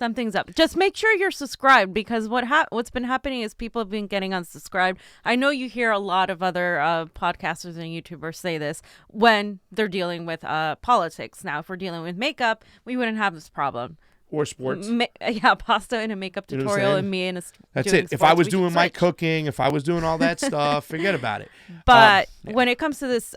Something's up. Just make sure you're subscribed, because what's been happening is people have been getting unsubscribed. I know you hear a lot of other podcasters and YouTubers say this when they're dealing with politics. Now, if we're dealing with makeup, we wouldn't have this problem. Or sports. Pasta in a makeup tutorial and me in a That's it. If I was doing my cooking, if I was doing all that stuff, forget about it. But when it comes to this,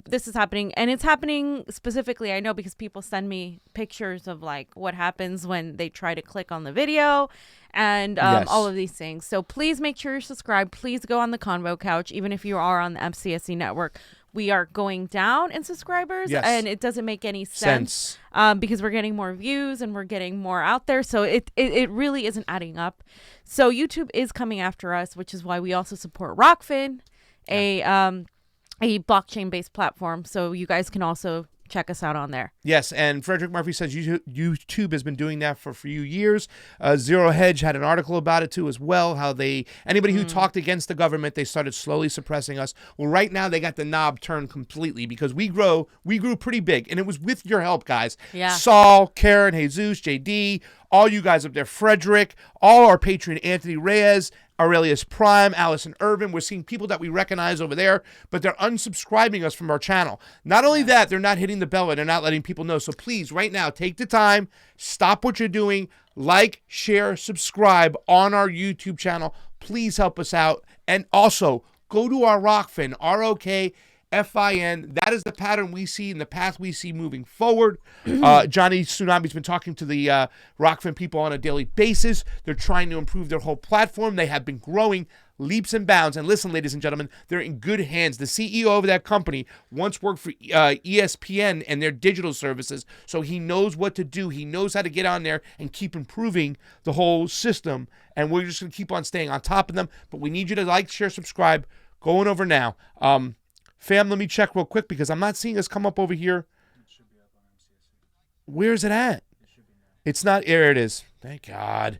this is happening, and it's happening specifically, I know, because people send me pictures of like what happens when they try to click on the video and all of these things. So please make sure you're subscribed. Please go on the Convo couch, even if you are on the MCSC network. We are going down in subscribers, and it doesn't make any sense. Because we're getting more views and we're getting more out there. So it really isn't adding up. So YouTube is coming after us, which is why we also support Rockfin, a blockchain-based platform. So you guys can also check us out on there. Yes, and Frederick Murphy says YouTube has been doing that for a few years. Zero Hedge had an article about it too as well, how anybody who talked against the government, they started slowly suppressing us. Well, right now they got the knob turned completely, because we grew pretty big, and it was with your help, guys. Yeah. Saul, Karen, Jesus, JD, all you guys up there, Frederick, all our patron Anthony Reyes, Aurelius Prime, Allison Irvin. We're seeing people that we recognize over there, but they're unsubscribing us from our channel. Not only that, they're not hitting the bell and they're not letting people know. So please, right now, take the time, stop what you're doing, like, share, subscribe on our YouTube channel. Please help us out. And also, go to our Rockfin, ROKFIN. That is the pattern we see and the path we see moving forward. Jonny Tsunami's been talking to the Rockfin people on a daily basis. They're trying to improve their whole platform. They have been growing leaps and bounds. And listen, ladies and gentlemen, they're in good hands. The CEO of that company once worked for ESPN and their digital services, so he knows what to do. He knows how to get on there and keep improving the whole system. And we're just going to keep on staying on top of them. But we need you to like, share, subscribe. Going over now. Fam, let me check real quick, because I'm not seeing us come up over here. It should be up on MCSC. Where's it at? It should be now. It's not. There it is. Thank God.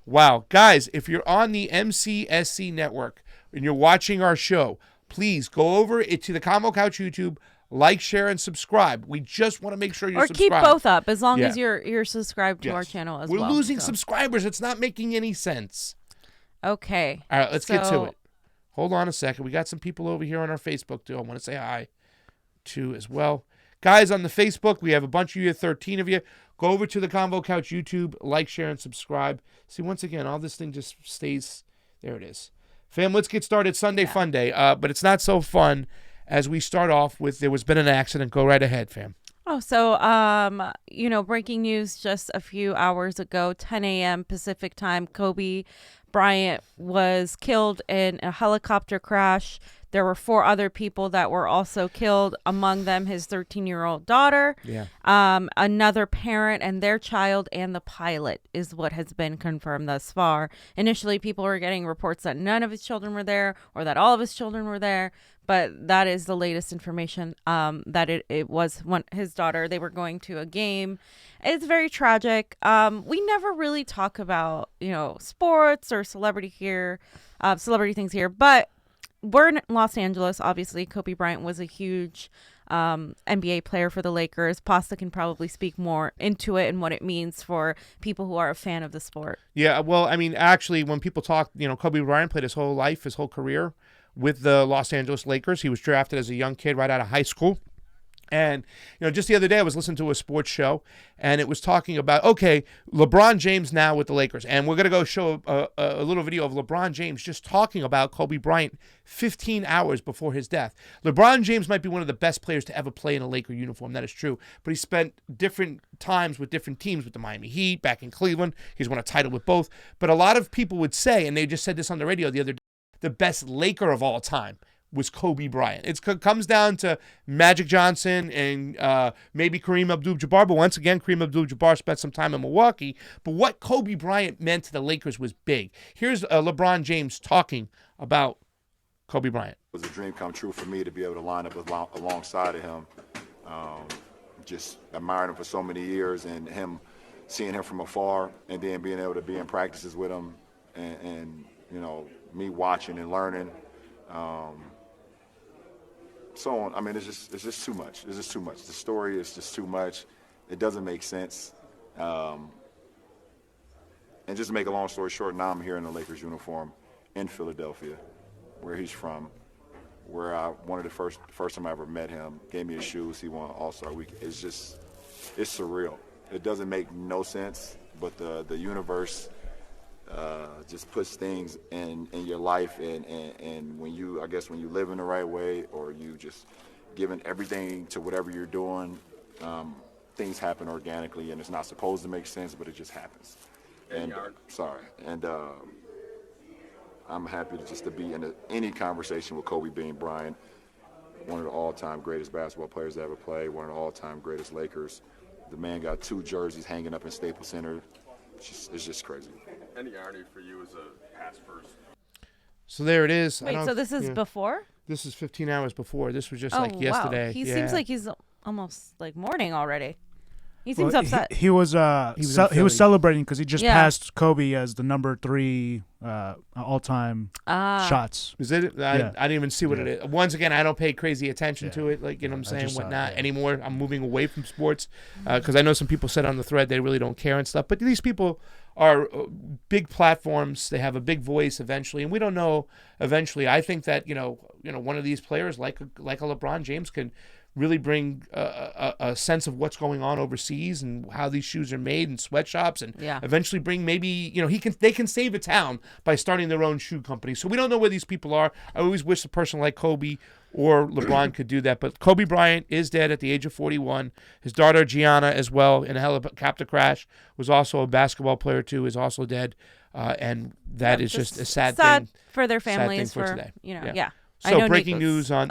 Wow. Guys, if you're on the MCSC network and you're watching our show, please go over to the Convo Couch YouTube, like, share, and subscribe. We just want to make sure you're subscribed. Or keep both up, as long as you're subscribed to our channel as well. We're losing subscribers. It's not making any sense. Okay. All right, let's get to it. Hold on a second. We got some people over here on our Facebook, too. I want to say hi to as well. Guys, on the Facebook, we have a bunch of you, 13 of you. Go over to the Convo Couch YouTube, like, share, and subscribe. See, once again, all this thing just stays. There it is. Fam, let's get started. Sunday Fun Day. But it's not so fun as we start off with there was been an accident. Go right ahead, fam. Oh, so, breaking news just a few hours ago, 10 a.m. Pacific time, Kobe Bryant was killed in a helicopter crash. There were 4 other people that were also killed, among them his 13-year-old daughter, another parent and their child, and the pilot is what has been confirmed thus far. Initially, people were getting reports that none of his children were there or that all of his children were there, but that is the latest information, that it was his daughter. They were going to a game. It's very tragic. We never really talk about, sports or celebrity things here, but we're in Los Angeles. Obviously, Kobe Bryant was a huge NBA player for the Lakers. Pasta can probably speak more into it and what it means for people who are a fan of the sport. Yeah, well, I mean, actually, when people talk, Kobe Bryant played his whole life, his whole career with the Los Angeles Lakers. He was drafted as a young kid right out of high school. And, just the other day I was listening to a sports show, and it was talking about, LeBron James now with the Lakers. And we're going to go show a little video of LeBron James just talking about Kobe Bryant 15 hours before his death. LeBron James might be one of the best players to ever play in a Laker uniform. That is true. But he spent different times with different teams, with the Miami Heat, back in Cleveland. He's won a title with both. But a lot of people would say, and they just said this on the radio the other day, the best Laker of all time was Kobe Bryant. It comes down to Magic Johnson and maybe Kareem Abdul-Jabbar, but once again, Kareem Abdul-Jabbar spent some time in Milwaukee. But what Kobe Bryant meant to the Lakers was big. Here's LeBron James talking about Kobe Bryant. It was a dream come true for me to be able to line up alongside of him. Just admiring him for so many years, and seeing him from afar, and then being able to be in practices with him, and me watching and learning. So on. I mean, it's just too much. It's just too much. The story is just too much. It doesn't make sense. And just to make a long story short, now I'm here in the Lakers uniform in Philadelphia, where he's from, where one of the first time I ever met him, gave me his shoes, he won All-Star Week. It's surreal. It doesn't make no sense, but the universe just puts things in your life, and when you live in the right way, or you just giving everything to whatever you're doing, things happen organically, and it's not supposed to make sense, but it just happens. I'm happy to be in any conversation with Kobe Bean Bryant, one of the all-time greatest basketball players to ever play, one of the all-time greatest Lakers. The man got 2 jerseys hanging up in Staples Center. It's just crazy. Any irony for you as a pass first? So there it is. Wait, so this is before? This is 15 hours before. This was just like yesterday. Wow. He seems like he's almost like mourning already. He seems well, upset. He was celebrating because he just passed Kobe as the number 3 all-time shots. Is it? I didn't even see what it is. Once again, I don't pay crazy attention to it, like, you know what I'm saying, whatnot anymore. I'm moving away from sports because I know some people said on the thread they really don't care and stuff. But these people are big platforms. They have a big voice eventually, and we don't know eventually. I think that you know one of these players like a LeBron James can really bring a sense of what's going on overseas and how these shoes are made in sweatshops, and eventually bring maybe they can save a town by starting their own shoe company. So we don't know where these people are. I always wish a person like Kobe or LeBron could do that. But Kobe Bryant is dead at the age of 41. His daughter Gianna as well, in a helicopter crash, was also a basketball player too, is also dead, and that is just a sad thing for their families for today. So breaking news on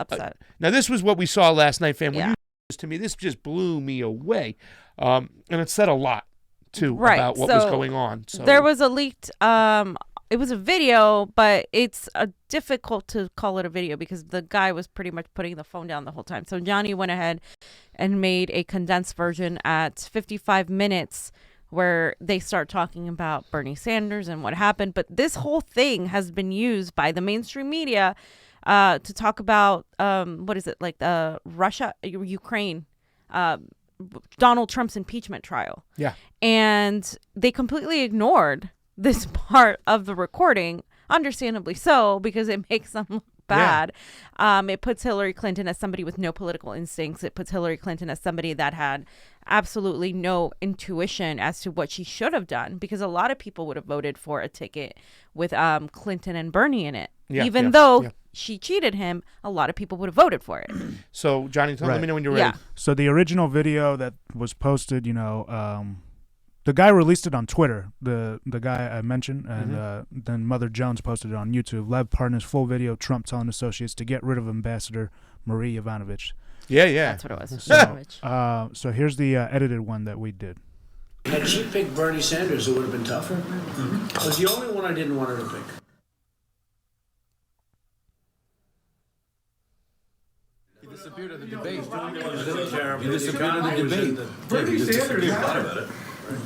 now this was what we saw last night, fam. When you this to me, this just blew me away, and it said a lot too about what was going on. So there was a leaked. It was a video, but it's difficult to call it a video because the guy was pretty much putting the phone down the whole time. So Johnny went ahead and made a condensed version at 55 minutes where they start talking about Bernie Sanders and what happened. But this whole thing has been used by the mainstream media to talk about Russia, Ukraine, Donald Trump's impeachment trial. Yeah. And they completely ignored this part of the recording, understandably so, because it makes them look bad. It puts Hillary Clinton as somebody with no political instincts. It puts Hillary Clinton as somebody that had absolutely no intuition as to what she should have done, because a lot of people would have voted for a ticket with Clinton and Bernie in it. Even though she cheated him, a lot of people would have voted for it. So, Johnny, let me know when you're ready. So the original video that was posted, the guy released it on Twitter, the guy I mentioned, and then Mother Jones posted it on YouTube. Lev Partner's full video, Trump telling associates to get rid of Ambassador Marie Yovanovitch. Yeah. That's what it was. So here's the edited one that we did. Had she picked Bernie Sanders, it would have been tougher. It was the only one I didn't want her to pick. He disappeared at the debate. He disappeared at the debate. Bernie Sanders had it.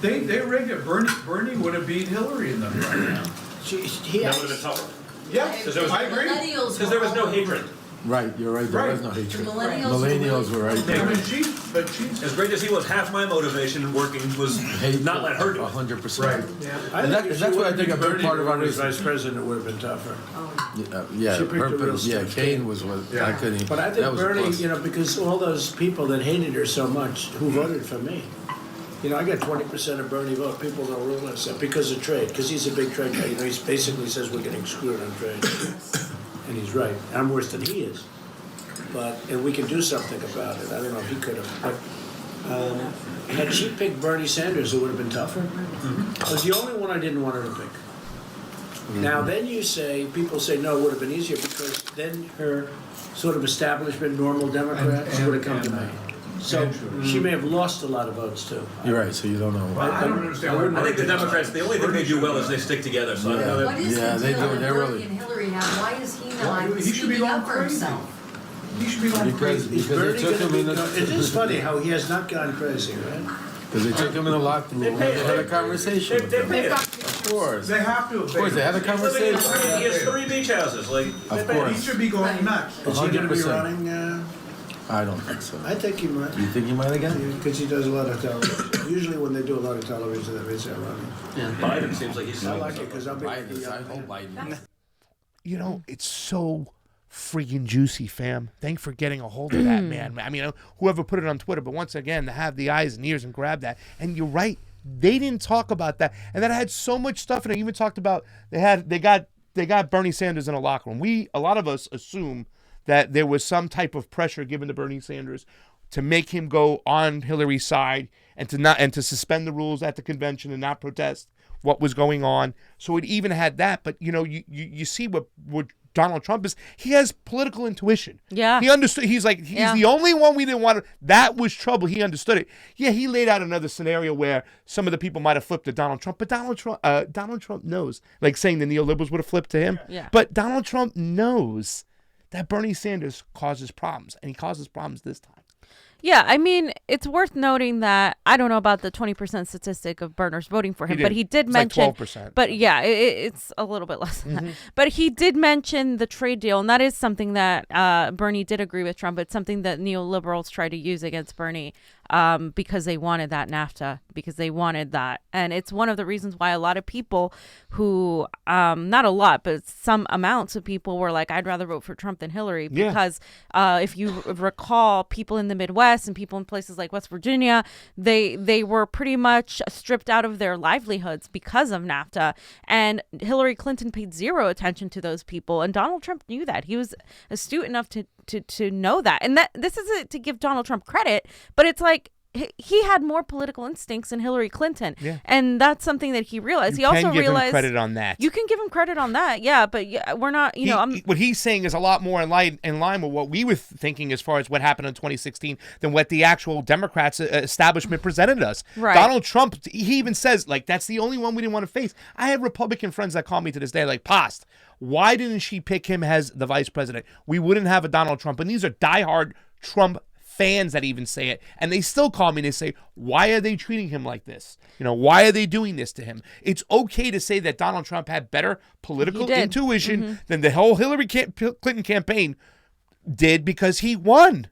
They rigged it. Bernie would have beat Hillary in them right now. That would have been tougher. Yeah, I agree. Because there was no hatred. Right, you're right. There was no hatred. Millennials were right. I mean, but she's as great as he was, half my motivation working was not let her do it. 100%. right. Yeah. That's what I think a big part of our Bernie was reason. vice president would have been tougher. Kane was what I couldn't. But I think Bernie, because all those people that hated her so much who voted for me. I got 20% of Bernie vote. People don't realize that because of trade, because he's a big trade guy. He basically says we're getting screwed on trade. And he's right. I'm worse than he is. And we can do something about it. I don't know if he could have. But had she picked Bernie Sanders, it would have been tougher. It was the only one I didn't want her to pick. Now, then people say, no, it would have been easier because then her sort of establishment, normal Democrats would have come to me. So she may have lost a lot of votes, too. You're right, so you don't know. I don't understand. I think the Democrats, the only thing they do well is they stick together. So I don't know that. What is they do. They're really. and Hillary have? Why is he not He should be speaking going up for crazy. himself? He should be going Because crazy. they took him in It is funny how he has not gone crazy, right? Because they took him in a locked room. They had a conversation with him. Of course. They have to. Of course, they had a He conversation. has 3 beach houses. Of He course. should be going nuts. Is he going to be 100%. running? I don't think so. I think he might. You think he might again? Because he does a lot of television. Usually when they do a lot of television, that means they're running. Yeah, Biden seems like he's I doing like it something. because I'll be like the Biden. I young hope man. Biden. You know, it's so freaking juicy, fam. Thanks for getting a hold of that, man. I mean, whoever put it on Twitter, but once again, to have the eyes and ears and grab that. And you're right, they didn't talk about that, and that had so much stuff. And I even talked about they got Bernie Sanders in a locker room. A lot of us assume that there was some type of pressure given to Bernie Sanders to make him go on Hillary's side and to suspend the rules at the convention and not protest what was going on. So it even had that. But you know, you see what Donald Trump is. He has political intuition. Yeah. He understood. He's the only one we didn't want to. That was trouble. He understood it. Yeah, he laid out another scenario where some of the people might have flipped to Donald Trump, but Donald Trump knows, like saying the neoliberals would have flipped to him. Yeah. But Donald Trump knows that Bernie Sanders causes problems, and he causes problems this time. Yeah, I mean, it's worth noting that I don't know about the 20% statistic of Berners voting for him, but he did It's mention, like 12%. but yeah, it's a little bit less than that. But he did mention the trade deal, and that is something that Bernie did agree with Trump. It's something that neoliberals try to use against Bernie because they wanted that NAFTA, because they wanted that. And it's one of the reasons why a lot of people who, not a lot, but some amounts of people were like, I'd rather vote for Trump than Hillary. Yeah. Because if you recall, people in the Midwest and people in places like West Virginia, they were pretty much stripped out of their livelihoods because of NAFTA. And Hillary Clinton paid zero attention to those people. And Donald Trump knew that. He was astute enough to know that. And that this isn't to give Donald Trump credit, but it's like he had more political instincts than Hillary Clinton. Yeah. And that's something that he realized. He also realized him credit on that. You can give him credit on that. Yeah, but we're not, what he's saying is a lot more in line with what we were thinking as far as what happened in 2016 than what the actual Democrats establishment presented us. Right. Donald Trump, he even says, like, that's the only one we didn't want to face. I have Republican friends that call me to this day like, Post, why didn't she pick him as the vice president? We wouldn't have a Donald Trump. And these are diehard Trump fans that even say it, and they still call me and they say, why are they treating him like this? You know, why are they doing this to him? It's okay to say that Donald Trump had better political intuition than the whole Hillary Clinton campaign did, because he won.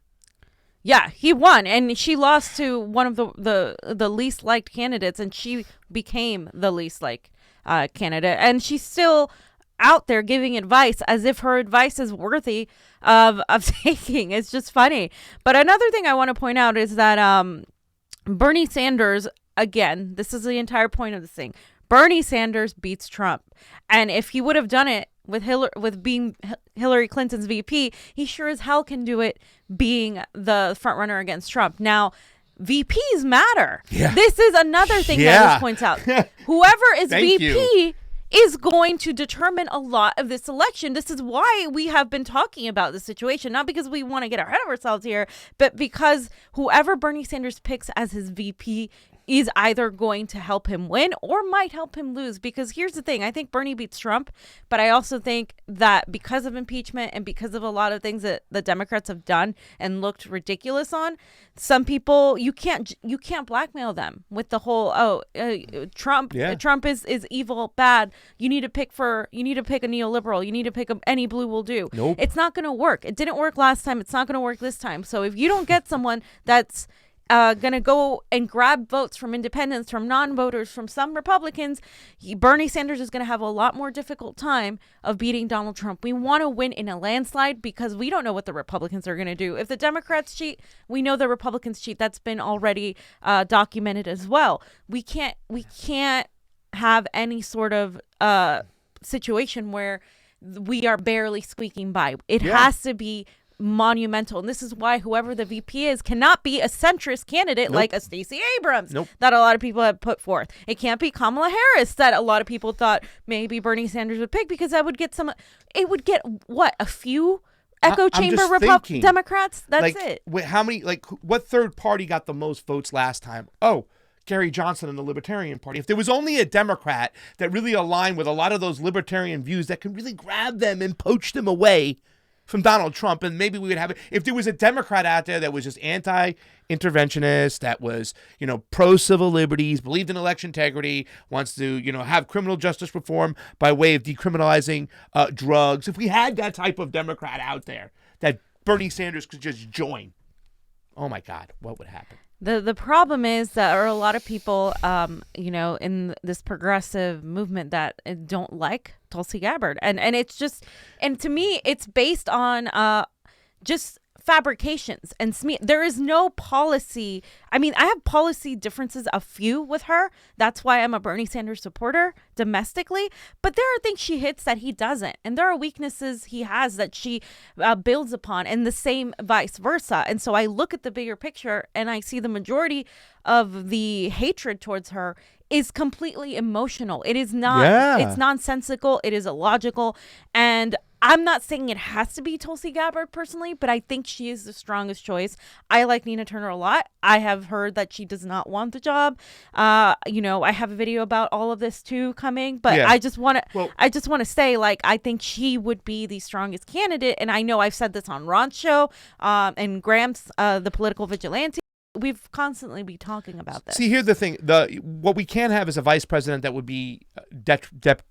Yeah, he won, and she lost to one of the least liked candidates, and she became the least liked candidate, and she's still out there giving advice as if her advice is worthy of taking. It's just funny. But another thing I want to point out is that Bernie Sanders, again, this is the entire point of this thing. Bernie Sanders beats Trump. And if he would have done it with being Hillary Clinton's VP, he sure as hell can do it being the front runner against Trump. Now, VPs matter. Yeah. This is another thing that this points out. Whoever is VP is going to determine a lot of this election. This is why we have been talking about this situation, not because we want to get ahead of ourselves here, but because whoever Bernie Sanders picks as his VP is either going to help him win or might help him lose. Because here's the thing, I think Bernie beats Trump, but I also think that because of impeachment and because of a lot of things that the Democrats have done and looked ridiculous on, some people, you can't blackmail them with the whole Trump is evil, bad. You need to pick a neoliberal. You need to pick any blue will do. Nope. It's not going to work. It didn't work last time. It's not going to work this time. So if you don't get someone that's going to go and grab votes from independents, from non-voters, from some Republicans, Bernie Sanders is going to have a lot more difficult time of beating Donald Trump. We want to win in a landslide because we don't know what the Republicans are going to do. If the Democrats cheat, we know the Republicans cheat. That's been already documented as well. We can't have any sort of situation where we are barely squeaking by. It has to be monumental, and this is why whoever the VP is cannot be a centrist candidate like a Stacey Abrams that a lot of people have put forth. It can't be Kamala Harris that a lot of people thought maybe Bernie Sanders would pick, because that would get a few echo chamber Democrats. That's it. How many? What third party got the most votes last time? Oh, Gary Johnson and the Libertarian Party. If there was only a Democrat that really aligned with a lot of those libertarian views that could really grab them and poach them away from Donald Trump, and maybe we would have it. If there was a Democrat out there that was just anti-interventionist, that was, pro-civil liberties, believed in election integrity, wants to, have criminal justice reform by way of decriminalizing drugs. If we had that type of Democrat out there, that Bernie Sanders could just join. oh my God, what would happen? The problem is that there are a lot of people, in this progressive movement that don't like Tulsi Gabbard, and it's just, and to me, it's based on just fabrications and there is no policy. I mean, I have policy differences, a few with her. That's why I'm a Bernie Sanders supporter domestically. But there are things she hits that he doesn't, and there are weaknesses he has that she builds upon, and the same vice versa. And so I look at the bigger picture, and I see the majority of the hatred towards her is completely emotional. It is not. It's nonsensical. It is illogical, and I'm not saying it has to be Tulsi Gabbard personally, but I think she is the strongest choice. I like Nina Turner a lot. I have heard that she does not want the job. I have a video about all of this too coming, but I just want to say, like, I think she would be the strongest candidate. And I know I've said this on Ron's show, and Graham's, the political vigilante. We've constantly be talking about this. See, here's the thing: what we can't have is a vice president that would be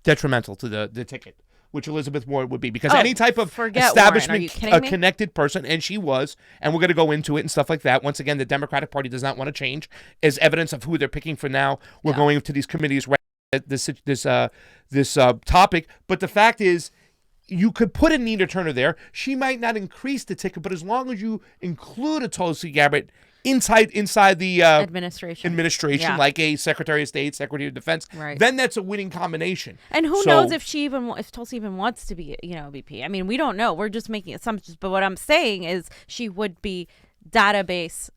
detrimental to the ticket, which Elizabeth Warren would be, because any type of establishment connected person, and she was, and we're going to go into it and stuff like that. Once again, the Democratic Party does not want to change, as evidence of who they're picking for now. We're going to these committees right at this topic, but the fact is, you could put a Nina Turner there. She might not increase the ticket, but as long as you include a Tulsi Gabbard inside the administration, like a Secretary of State, Secretary of Defense, then that's a winning combination. And who knows if Tulsi even wants to be, VP? I mean, we don't know. We're just making assumptions. But what I'm saying is she would be database,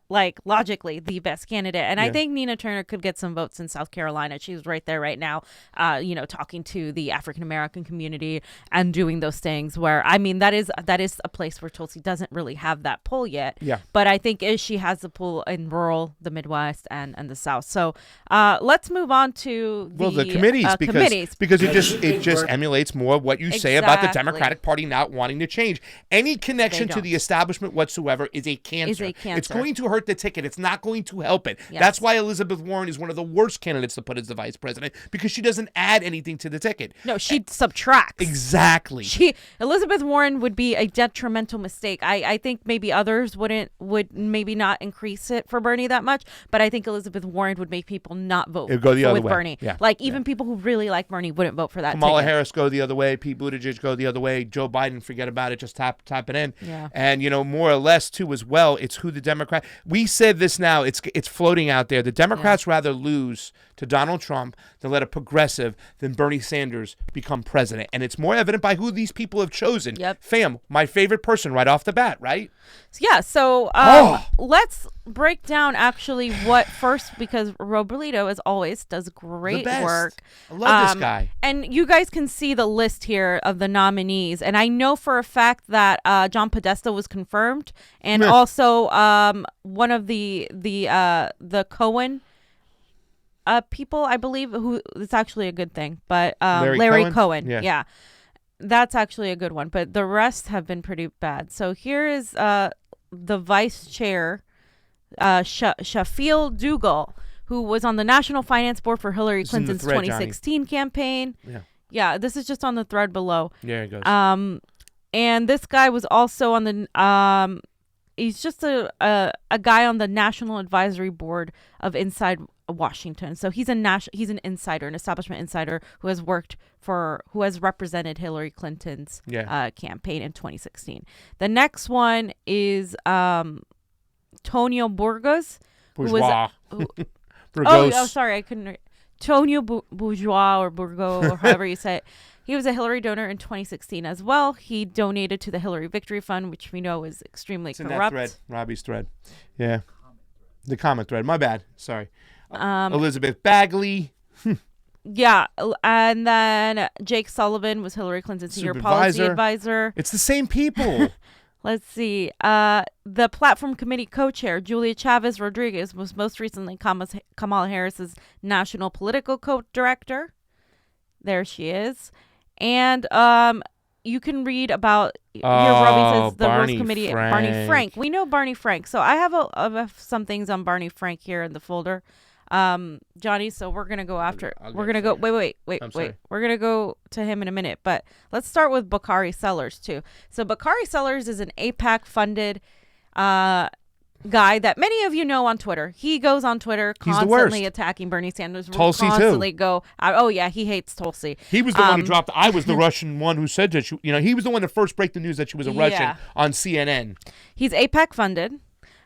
like, logically the best candidate. And I think Nina Turner could get some votes in South Carolina. She's right there right now, talking to the African-American community and doing those things where, I mean, that is a place where Tulsi doesn't really have that pull yet. Yeah. But I think she has the pull in rural, the Midwest, and the South. So let's move on to the committees, because it just emulates more of what you say about the Democratic Party not wanting to change. Any connection to the establishment whatsoever is a cancer. It's going to hurt the ticket. It's not going to help it. Yes. That's why Elizabeth Warren is one of the worst candidates to put as the vice president, because she doesn't add anything to the ticket. No, she subtracts. Exactly. Elizabeth Warren would be a detrimental mistake. I think maybe others would maybe not increase it for Bernie that much, but I think Elizabeth Warren would make people not vote with Bernie. Yeah. Like, even people who really like Bernie wouldn't vote for that Kamala Harris go the other way. Pete Buttigieg go the other way. Joe Biden, forget about it. Just tap it in. Yeah. And, more or less, too, as well, it's who the Democrat... We said this now. It's floating out there. The Democrats rather lose to Donald Trump than let a progressive than Bernie Sanders become president. And it's more evident by who these people have chosen. Yep. Fam, my favorite person right off the bat, right? Yeah, so let's break down actually what first, because Robledo, as always, does great work. I love this guy. And you guys can see the list here of the nominees. And I know for a fact that John Podesta was confirmed, and also one of the Cohen people, I believe, who it's actually a good thing. But Larry Cohen. Yeah. That's actually a good one. But the rest have been pretty bad. So here is the vice chair, Shafiel Dougal, who was on the National Finance Board for Hillary Clinton's 2016 campaign. Yeah, this is just on the thread below. There it goes. And this guy was also on the he's just a guy on the National Advisory Board of Inside Washington. So he's an insider, an establishment insider who has represented Hillary Clinton's campaign in 2016. The next one is Tonio Burgos. Bourgeois. Sorry, I couldn't. Tonio Bourgeois or Burgo, or however you say it. He was a Hillary donor in 2016 as well. He donated to the Hillary Victory Fund, which we know is extremely corrupt. In that thread, Robbie's thread. Yeah. The comment thread. My bad. Sorry. Elizabeth Bagley. Yeah. And then Jake Sullivan was Hillary Clinton's senior policy advisor. It's the same people. Let's see. The Platform Committee co-chair, Julia Chavez Rodriguez, was most recently Kamala Harris's national political co-director. There she is. And you can read about, here Robbie says, the Rules Committee, Barney Frank. We know Barney Frank. So I have some things on Barney Frank here in the folder. Johnny, so we're going to go after, we're going to go, wait. We're going to go to him in a minute, but let's start with Bakari Sellers too. So Bakari Sellers is an AIPAC funded guy that many of you know on Twitter. He goes on Twitter He's the constantly worst. attacking Bernie Sanders. Tulsi, too. Constantly go, oh yeah, he hates Tulsi. He was the one who dropped. I was the Russian one who said that he was the one to first break the news that she was a Russian on CNN. He's AIPAC funded.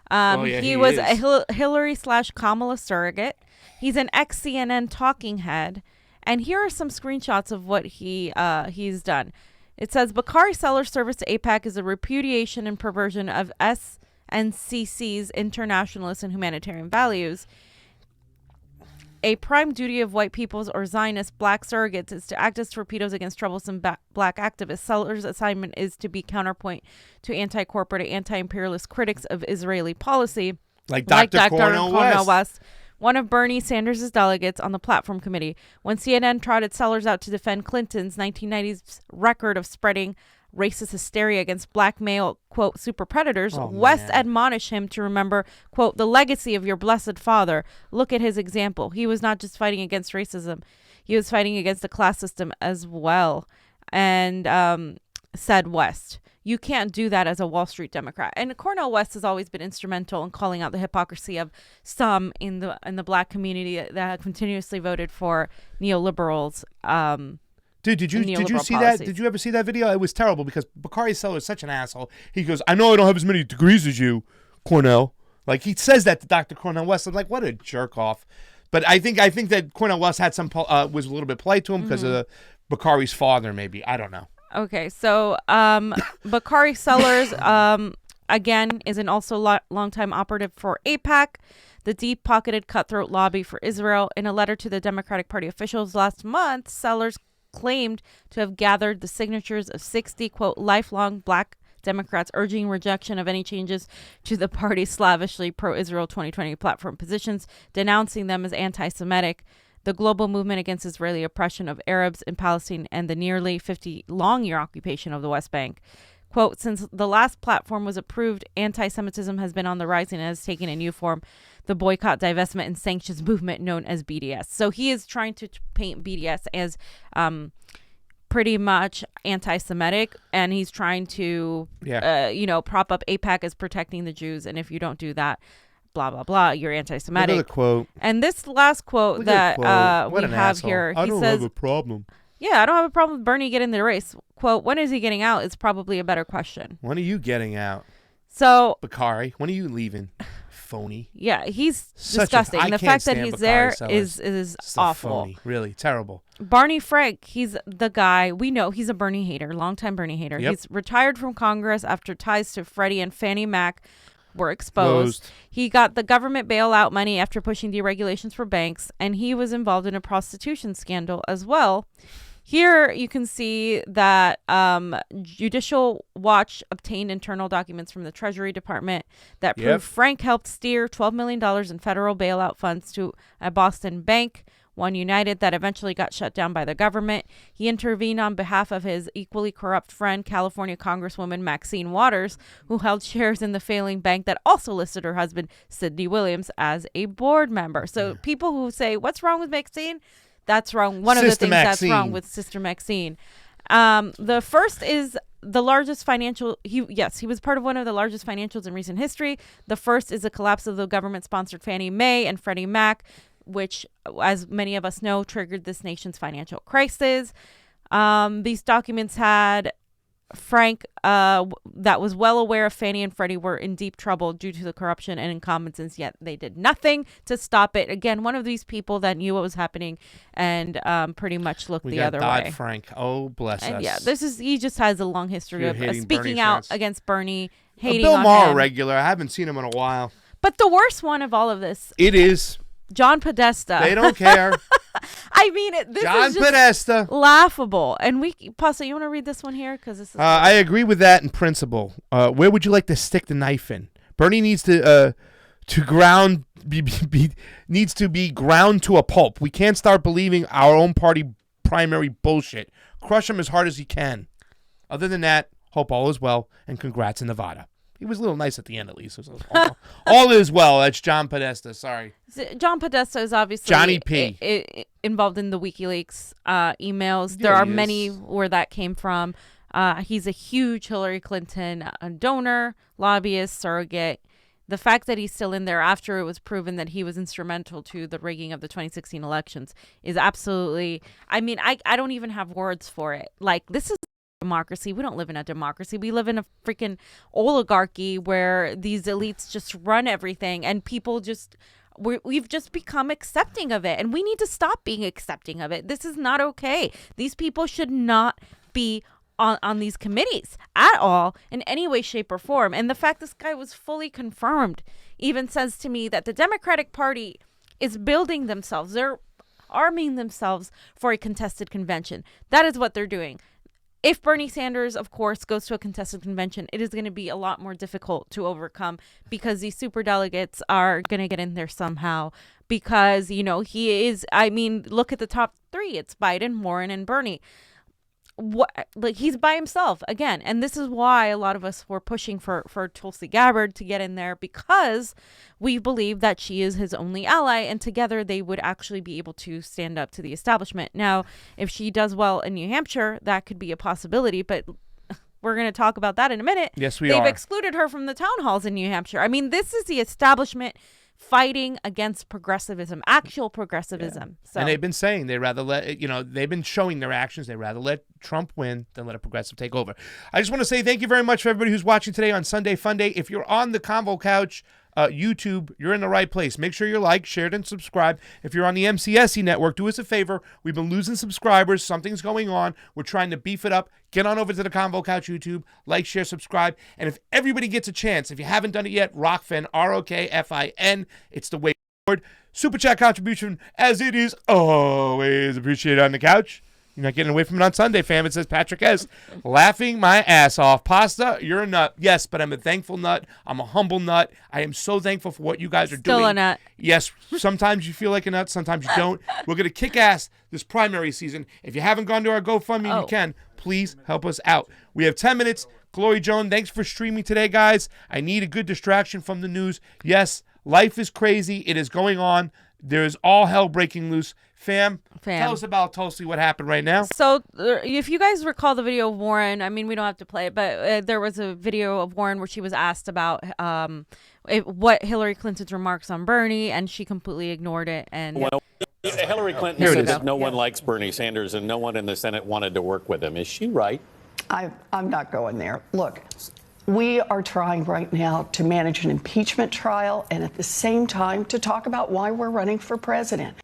He was is. a Hillary/Kamala surrogate. He's an ex-CNN talking head. And here are some screenshots of what he's done. It says, Bakari Seller's service to AIPAC is a repudiation and perversion of SNCC's internationalist and humanitarian values. A prime duty of white people's or Zionist black surrogates is to act as torpedoes against troublesome black activists. Seller's assignment is to be counterpoint to anti-corporate and anti-imperialist critics of Israeli policy. Like Dr. Cornel West. One of Bernie Sanders' delegates on the platform committee. When CNN trotted Sellers out to defend Clinton's 1990s record of spreading racist hysteria against black male, quote, super predators, West admonished him to remember, quote, the legacy of your blessed father. Look at his example. He was not just fighting against racism. He was fighting against the class system as well. And said West. You can't do that as a Wall Street Democrat. And Cornel West has always been instrumental in calling out the hypocrisy of some in the black community that have continuously voted for neoliberals. Dude, did you see that? Did you ever see that video? It was terrible because Bakari Seller is such an asshole. He goes, I know I don't have as many degrees as you, Cornel. Like, he says that to Dr. Cornel West. I'm like, what a jerk off. But I think that Cornel West had was a little bit polite to him because of Bakari's father, maybe. I don't know. Okay, so Bakari Sellers, again, is an also longtime operative for AIPAC, the deep-pocketed cutthroat lobby for Israel. In a letter to the Democratic Party officials last month, Sellers claimed to have gathered the signatures of 60, quote, lifelong black Democrats urging rejection of any changes to the party's slavishly pro-Israel 2020 platform positions, denouncing them as anti-Semitic. The global movement against Israeli oppression of Arabs in Palestine and the nearly 50-long-year occupation of the West Bank. Quote, since the last platform was approved, anti-Semitism has been on the rise and has taken a new form, the boycott, divestment, and sanctions movement known as BDS. So he is trying to paint BDS as pretty much anti-Semitic, and he's trying to, prop up AIPAC as protecting the Jews, and if you don't do that, blah, blah, blah, you're anti-Semitic. Another quote. And this last quote that we have asshole. here, he I don't says, have a problem. Yeah, I don't have a problem with Bernie getting the race. Quote, when is he getting out is probably a better question. When are you getting out? So, Bakari, when are you leaving? Phony. Yeah, he's disgusting. The fact that he's there is awful. Phony. Really terrible. Barney Frank, he's the guy. We know he's a Bernie hater, longtime Bernie hater. Yep. He's retired from Congress after ties to Freddie and Fannie Mac were exposed. He got the government bailout money after pushing deregulations for banks, and he was involved in a prostitution scandal as well. Here you can see that Judicial Watch obtained internal documents from the Treasury Department that prove Frank helped steer $12 million in federal bailout funds to a Boston bank, One United, that eventually got shut down by the government. He intervened on behalf of his equally corrupt friend, California Congresswoman Maxine Waters, who held shares in the failing bank that also listed her husband, Sidney Williams, as a board member. So people who say, what's wrong with Maxine? That's wrong. One of the things that's wrong with Sister Maxine. The first is the largest financial. He was part of one of the largest financials in recent history. The first is the collapse of the government-sponsored Fannie Mae and Freddie Mac, which, as many of us know, triggered this nation's financial crisis. These documents had Frank, that was well aware of Fannie and Freddie were in deep trouble due to the corruption and incompetence, yet they did nothing to stop it. Again, one of these people that knew what was happening and pretty much looked the other way. Frank. Oh, bless us. Yeah, he just has a long history of speaking out against Bernie, hating Bill on Maher him. regular. I haven't seen him in a while. But the worst one of all of this. It is. John Podesta. They don't care. I mean, this John is just Podesta. laughable. And Pasa, you want to read this one here? Because this is I agree with that in principle. Where would you like to stick the knife in? Bernie needs to ground needs to be ground to a pulp. We can't start believing our own party primary bullshit. Crush him as hard as you can. Other than that, hope all is well, and congrats in Nevada. He was a little nice at the end, at least. All is well. That's John Podesta. Sorry. John Podesta is obviously Johnny P. Involved in the WikiLeaks emails. There are many where that came from. He's a huge Hillary Clinton donor, lobbyist, surrogate. The fact that he's still in there after it was proven that he was instrumental to the rigging of the 2016 elections is absolutely, I mean, I don't even have words for it. Like, this is democracy. We don't live in a democracy. We live in a freaking oligarchy where these elites just run everything, and people just, we've just become accepting of it, and we need to stop being accepting of it. This is not okay. These people should not be on these committees at all in any way, shape, or form. And the fact this guy was fully confirmed even says to me that the Democratic Party is building themselves. They're arming themselves for a contested convention. That is what they're doing. If Bernie Sanders, of course, goes to a contested convention, it is going to be a lot more difficult to overcome because these super delegates are going to get in there somehow because, you know, he is, I mean, look at the top three. It's Biden, Warren, and Bernie. Like, he's by himself again, and this is why a lot of us were pushing for Tulsi Gabbard to get in there, because we believe that she is his only ally, and together they would actually be able to stand up to the establishment. Now, if she does well in New Hampshire, that could be a possibility, but we're going to talk about that in a minute. Yes, we They've are. excluded her from the town halls in New Hampshire. I mean, this is the establishment fighting against progressivism, actual progressivism. So, and they've been saying they'd rather let, you know, they've been showing their actions. They'd rather let Trump win than let a progressive take over. I just want to say thank you very much for everybody who's watching today on Sunday Fun Day. If you're on the Convo Couch YouTube, you're in the right place. Make sure you like, share it, and subscribe. If you're on the MCSE network, do us a favor. We've been losing subscribers. Something's going on. We're trying to beef it up. Get on over to the Convo Couch YouTube. Like, share, subscribe. And if everybody gets a chance, if you haven't done it yet, Rockfin, ROKFIN. It's the way forward. Super chat contribution, as it is always appreciated on the couch. You're not getting away from it on Sunday, fam. It says Patrick S. Laughing my ass off. Pasta, you're a nut. Yes, but I'm a thankful nut. I'm a humble nut. I am so thankful for what you guys are doing. still a nut. Yes, sometimes you feel like a nut. Sometimes you don't. We're going to kick ass this primary season. If you haven't gone to our GoFundMe, and you can, please help us out. We have 10 minutes. Glory Joan, thanks for streaming today, guys. I need a good distraction from the news. Yes, life is crazy. It is going on. There is all hell breaking loose. Fam, tell us about Tulsi, what happened right now. So if you guys recall the video of Warren, I mean, we don't have to play it, but there was a video of Warren where she was asked about what Hillary Clinton's remarks on Bernie, and she completely ignored it. And well, Hillary Clinton said that no one likes Bernie Sanders and no one in the Senate wanted to work with him. Is she right? I'm not going there. Look, we are trying right now to manage an impeachment trial and at the same time to talk about why we're running for president.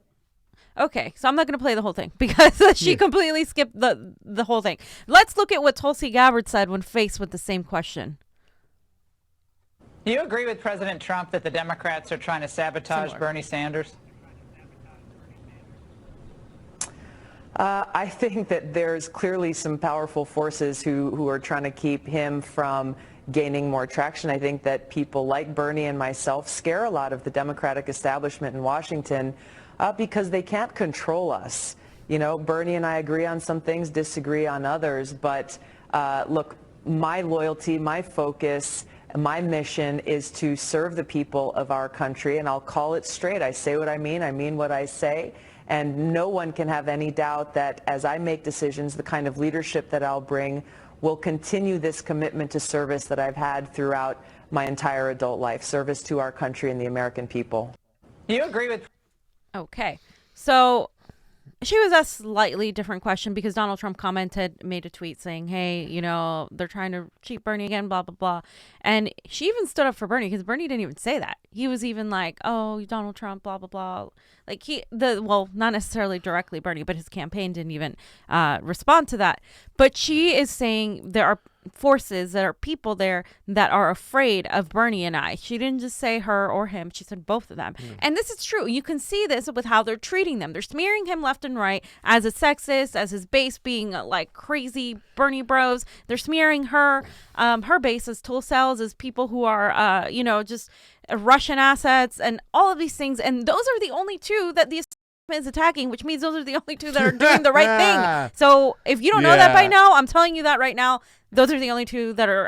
Okay, so I'm not going to play the whole thing because she completely skipped the whole thing. Let's look at what Tulsi Gabbard said when faced with the same question. Do you agree with President Trump that the Democrats are trying to sabotage Bernie Sanders? I think that there's clearly some powerful forces who are trying to keep him from gaining more traction. I think that people like Bernie and myself scare a lot of the Democratic establishment in Washington because they can't control us. You know, Bernie and I agree on some things, disagree on others, but look, my loyalty, my focus, my mission is to serve the people of our country, and I'll call it straight. I say what I mean what I say, and no one can have any doubt that as I make decisions, the kind of leadership that I'll bring will continue this commitment to service that I've had throughout my entire adult life, service to our country and the American people. Do you agree with... Okay, so she was asked a slightly different question because Donald Trump made a tweet saying, hey, you know, they're trying to cheat Bernie again, blah, blah, blah. And she even stood up for Bernie because Bernie didn't even say that. He was even like, oh, Donald Trump, blah, blah, blah. Like well, not necessarily directly Bernie, but his campaign didn't even respond to that. But she is saying there are forces, there are people there that are afraid of Bernie and I. She didn't just say her or him. She said both of them. And this is true. You can see this with how they're treating them. They're smearing him left and right as a sexist, as his base being like crazy Bernie bros. They're smearing her base as tool cells, as people who are, just Russian assets and all of these things. And those are the only two that the is attacking, which means those are the only two that are doing the right thing. So if you don't know that by now, I'm telling you that right now. Those are the only two that are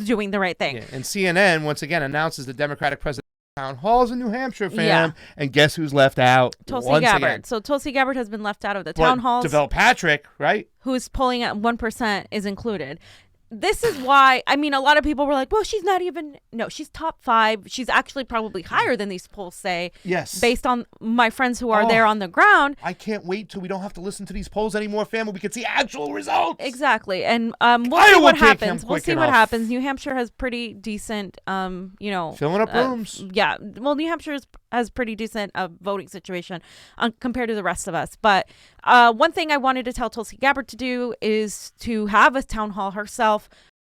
doing the right thing. And CNN once again announces the Democratic president Town halls in New Hampshire, fam. Yeah. And guess who's left out? Tulsi once Gabbard. again. So Tulsi Gabbard has been left out of the But town halls. Devel Patrick, right? Who's polling at 1% is included. This is why, I mean, a lot of people were like, well, she's not even, no, she's top 5. She's actually probably higher than these polls say. Yes. Based on my friends who are there on the ground. I can't wait till we don't have to listen to these polls anymore, family. We can see actual results. Exactly. And we'll see what happens. We'll see what enough. happens. New Hampshire has pretty decent, filling up rooms. Yeah. Well, New Hampshire has pretty decent voting situation compared to the rest of us. But one thing I wanted to tell Tulsi Gabbard to do is to have a town hall herself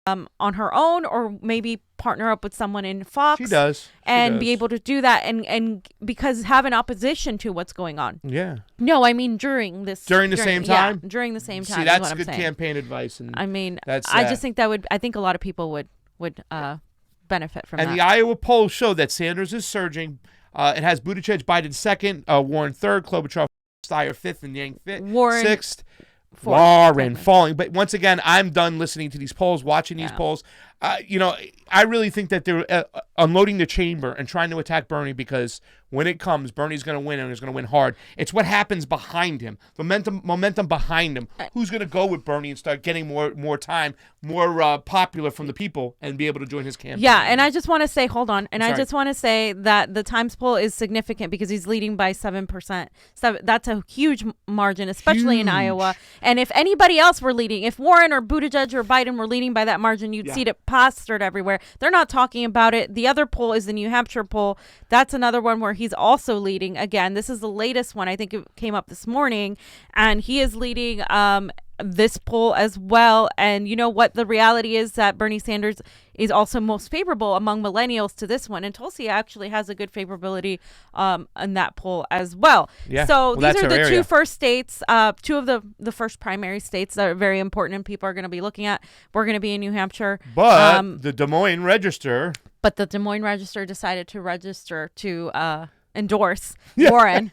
on her own, or maybe partner up with someone in Fox. She does. And be able to do that and because have an opposition to what's going on. Yeah. No, I mean during the same time? Yeah, during the same time. See, that's is what good I'm saying. campaign advice. And I mean, that's, I just think I think a lot of people would benefit from that. And the Iowa polls show that Sanders is surging. It has Buttigieg, Biden second, Warren third, Klobuchar, Steyer fifth, and Yang Warren sixth. Warren falling. But once again, I'm done listening to these polls, watching these polls. I really think that they're unloading the chamber and trying to attack Bernie, because when it comes, Bernie's going to win, and he's going to win hard. It's what happens behind him, the momentum behind him. Who's going to go with Bernie and start getting more time, more popular from the people, and be able to join his campaign? Yeah, and I just want to say, hold on, and Sorry. I just want to say that the Times poll is significant because he's leading by 7%. So that's a huge margin, especially in Iowa. And if anybody else were leading, if Warren or Buttigieg or Biden were leading by that margin, you'd see it plastered everywhere. They're not talking about it. The other poll is the New Hampshire poll. That's another one where he's also leading. Again, this is the latest one. I think it came up this morning, and he is leading this poll as well. And you know what? The reality is that Bernie Sanders is also most favorable among millennials to this one, and Tulsi actually has a good favorability in that poll as well. Yeah. So Well, these are the area. two first states, two of the first primary states that are very important and people are going to be looking at. We're going to be in New Hampshire. But the Des Moines Register. But the Des Moines Register decided to register to endorse Warren.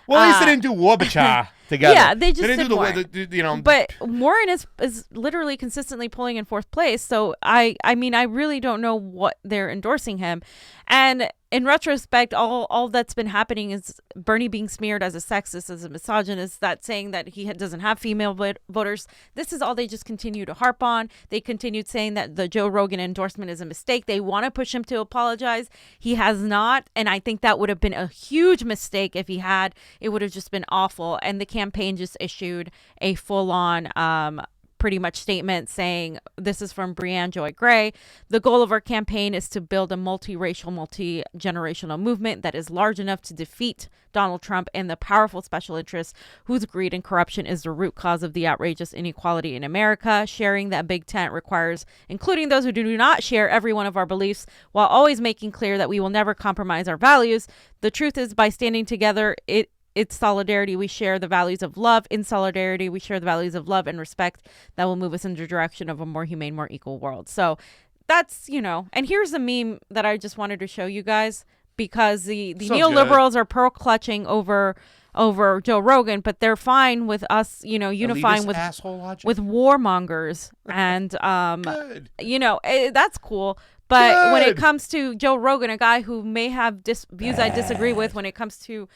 Well, at least they didn't do Wabasha together. Yeah, they just didn't did do Warren. But Warren is literally consistently polling in 4th place. So I mean, I really don't know what they're endorsing him. And in retrospect, all that's been happening is Bernie being smeared as a sexist, as a misogynist, that saying that he doesn't have female voters. This is all they just continue to harp on. They continued saying that the Joe Rogan endorsement is a mistake. They want to push him to apologize. He has not. And I think that would have been a huge mistake if he had. It would have just been awful. And the campaign just issued a full-on pretty much statement saying, this is from Brianne Joy Gray, the goal of our campaign is to build a multiracial, multi-generational movement that is large enough to defeat Donald Trump and the powerful special interests whose greed and corruption is the root cause of the outrageous inequality in America. Sharing that big tent requires including those who do not share every one of our beliefs, while always making clear that we will never compromise our values. The truth is, by standing together, it's solidarity. We share the values of love. In solidarity, we share the values of love and respect that will move us in the direction of a more humane, more equal world. So that's, and here's a meme that I just wanted to show you guys, because the neoliberals are pearl clutching over Joe Rogan, but they're fine with us, unifying with warmongers. And, that's cool. But when it comes to Joe Rogan, a guy who may have views I disagree with when it comes to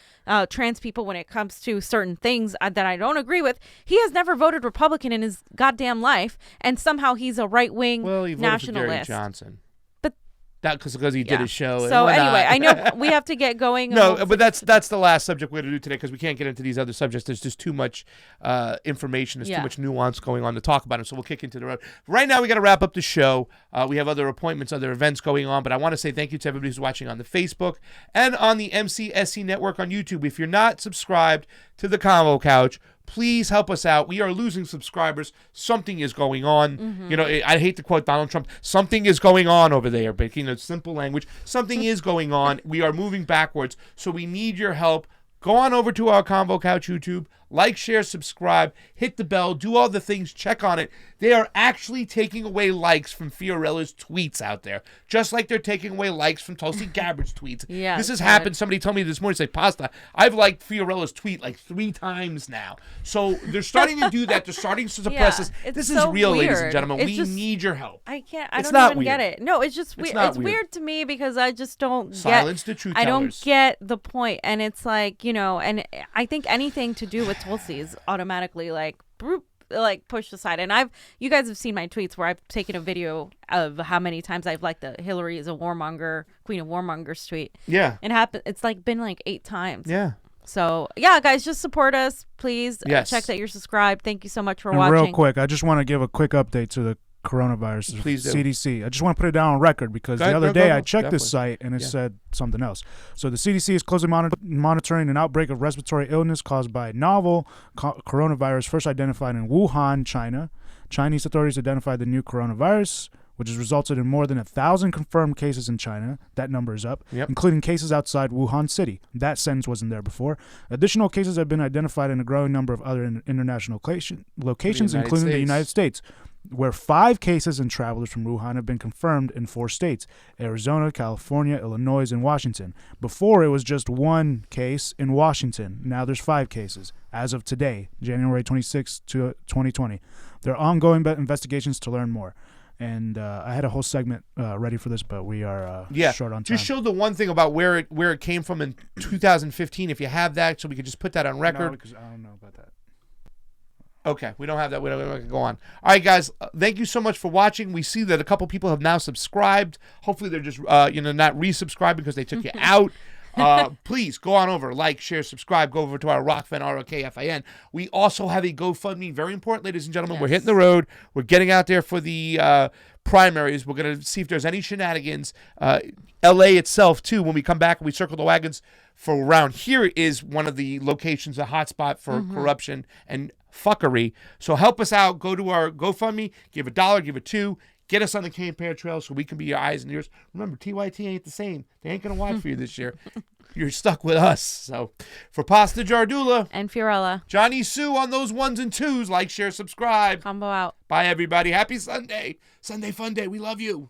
trans people, when it comes to certain things that I don't agree with, he has never voted Republican in his goddamn life, and somehow he's a right-wing nationalist. For Jerry Johnson. But because he did his show. So anyway, I know we have to get going. No, but that's the last subject we're going to do today, because we can't get into these other subjects. There's just too much information. There's too much nuance going on to talk about it. So we'll kick into the road. Right now, we got to wrap up the show. We have other appointments, other events going on, but I want to say thank you to everybody who's watching on the Facebook and on the MCSC network on YouTube. If you're not subscribed to the Convo Couch, please help us out. We are losing subscribers. Something is going on. Mm-hmm. I hate to quote Donald Trump. Something is going on over there, but simple language. Something is going on. We are moving backwards. So we need your help. Go on over to our Convo Couch YouTube. Like, share, subscribe, hit the bell, do all the things, check on it. They are actually taking away likes from Fiorella's tweets out there, just like they're taking away likes from Tulsi Gabbard's tweets. Yeah, this has happened. Somebody told me this morning, say, Pasta, I've liked Fiorella's tweet like 3 times now. So they're starting to do that. They're starting to suppress this. This is real, ladies and gentlemen. We need your help. I can't. It's don't not even weird. get it. No, it's just weird. It's weird to me because I just don't Silence the truth I don't tellers. get the point. And it's like, and I think anything to do with Tulsi is automatically like pushed aside. And you guys have seen my tweets where I've taken a video of how many times I've liked the Hillary is a warmonger, Queen of Warmongers tweet. Yeah. It's been like 8 times. Yeah. So yeah, guys, just support us, please. Yes. Check that you're subscribed. Thank you so much for and watching. Real quick, I just want to give a quick update to the coronavirus. Please do. CDC. I just want to put it down on record because the other day I checked this site and it said something else. So the CDC is closely monitoring an outbreak of respiratory illness caused by novel coronavirus first identified in Wuhan, China. Chinese authorities identified the new coronavirus, which has resulted in more than 1,000 confirmed cases in China. That number is up, including cases outside Wuhan City. That sentence wasn't there before. Additional cases have been identified in a growing number of other international locations, including the United States, where 5 cases and travelers from Wuhan have been confirmed in 4 states: Arizona, California, Illinois, and Washington. Before, it was just 1 case in Washington. Now there's 5 cases as of today, January 26, 2020. There are ongoing investigations to learn more. And I had a whole segment ready for this, but we are short on time. Just show the one thing about where it came from in 2015, if you have that, so we could just put that on record. No, because I don't know about that. Okay, we don't have that. We don't go on. All right, guys, thank you so much for watching. We see that a couple people have now subscribed. Hopefully they're just not resubscribing because they took you out. Please go on over, like, share, subscribe. Go over to our Rockfin, ROKFIN. We also have a GoFundMe. Very important, ladies and gentlemen. We're hitting the road. We're getting out there for the primaries. We're going to see if there's any shenanigans. LA itself, too, when we come back and we circle the wagons for around here is one of the locations, a hotspot for corruption and fuckery. So help us out. Go to our GoFundMe. Give $1, give $2. Get us on the campaign trail so we can be your eyes and ears. Remember, TYT ain't the same. They ain't going to watch for you this year. You're stuck with us. So for Pasta Jardula and Fiorella, Jonny Sue on those 1s and 2s. Like, share, subscribe. Convo out. Bye, everybody. Happy Sunday. Sunday fun day. We love you.